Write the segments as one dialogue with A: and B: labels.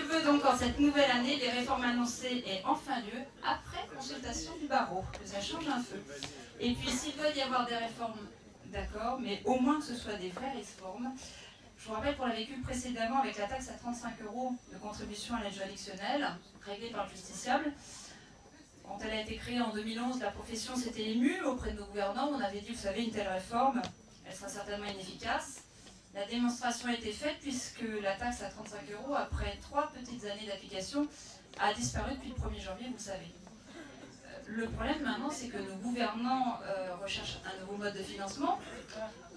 A: veux donc en cette nouvelle année les réformes annoncées aient enfin lieu après consultation du barreau, que ça change un peu. Et puis s'il doit y avoir des réformes, d'accord, mais au moins que ce soit des vraies réformes. Je vous rappelle qu'on l'a vécu précédemment avec la taxe à 35 € de contribution à l'aide juridictionnelle, réglée par le justiciable. Quand elle a été créée en 2011, la profession s'était émue auprès de nos gouvernants. On avait dit, vous savez, une telle réforme, elle sera certainement inefficace. La démonstration a été faite puisque la taxe à 35 €, après 3 petites années d'application, a disparu depuis le 1er janvier, vous le savez. Le problème maintenant, c'est que nos gouvernants recherchent un nouveau mode de financement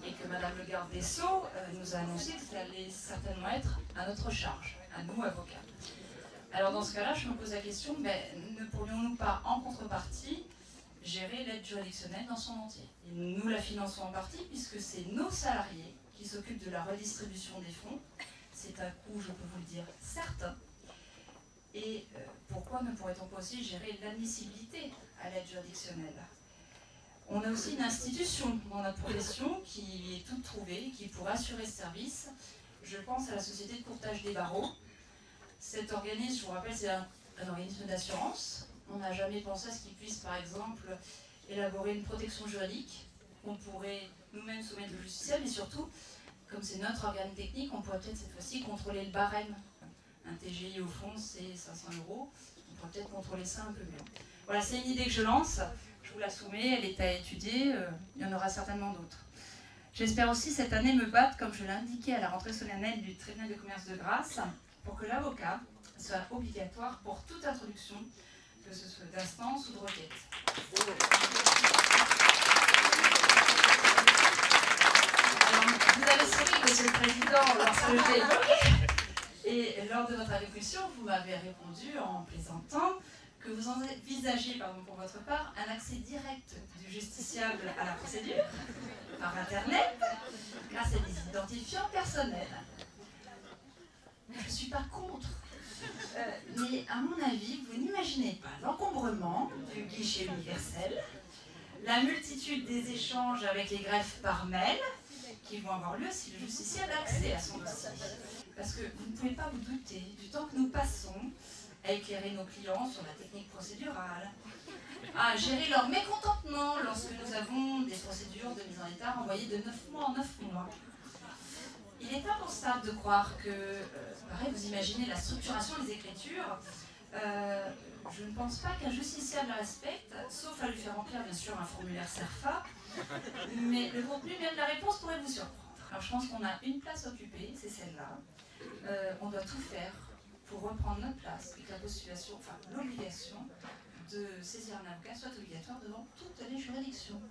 A: et que Madame le garde des Sceaux nous a annoncé que ça allait certainement être à notre charge, à nous, avocats. Alors dans ce cas-là, je me pose la question, ne pourrions-nous pas, en contrepartie, gérer l'aide juridictionnelle dans son entier? Et nous la finançons en partie puisque c'est nos salariés qui s'occupent de la redistribution des fonds. C'est un coût, je peux vous le dire, certain. Et pourquoi ne pourrait-on pas aussi gérer l'admissibilité à l'aide juridictionnelle? On a aussi une institution dans notre profession qui est toute trouvée, qui pourrait assurer ce service. Je pense à la Société de courtage des barreaux. Cet organisme, je vous rappelle, c'est un organisme d'assurance. On n'a jamais pensé à ce qu'il puisse, par exemple, élaborer une protection juridique qu'on pourrait nous-mêmes soumettre au justiciable, mais surtout, comme c'est notre organe technique, on pourrait peut-être cette fois-ci contrôler le barème. Un TGI au fond, c'est 500 €. On pourrait peut-être contrôler ça un peu mieux. Voilà, c'est une idée que je lance. Je vous la soumets, elle est à étudier. Il y en aura certainement d'autres. J'espère aussi cette année me battre, comme je l'ai indiqué à la rentrée solennelle du tribunal de commerce de Grasse, pour que l'avocat soit obligatoire pour toute introduction, que ce soit d'instance ou de requête. Alors, vous avez souri, Monsieur le Président, lorsque j'ai évoqué. Et lors de votre allocution, vous m'avez répondu en plaisantant que vous envisagez, pour votre part, un accès direct du justiciable à la procédure, par Internet, grâce à des identifiants personnels. Je ne suis pas contre, mais à mon avis, vous n'imaginez pas l'encombrement du guichet universel, la multitude des échanges avec les greffes par mail, qui vont avoir lieu si le justiciable a accès à son dossier. Parce que vous ne pouvez pas vous douter du temps que nous passons à éclairer nos clients sur la technique procédurale, à gérer leur mécontentement lorsque nous avons des procédures de mise en état renvoyées de 9 mois en 9 mois. Il est impensable de croire que, pareil, vous imaginez la structuration des écritures, je ne pense pas qu'un justiciable la respecte, sauf à lui faire remplir bien sûr un formulaire CERFA, mais le contenu même de la réponse pourrait vous surprendre. Alors je pense qu'on a une place occupée, c'est celle-là. On doit tout faire pour reprendre notre place et que la postulation, enfin l'obligation de saisir un avocat soit obligatoire devant toutes les juridictions.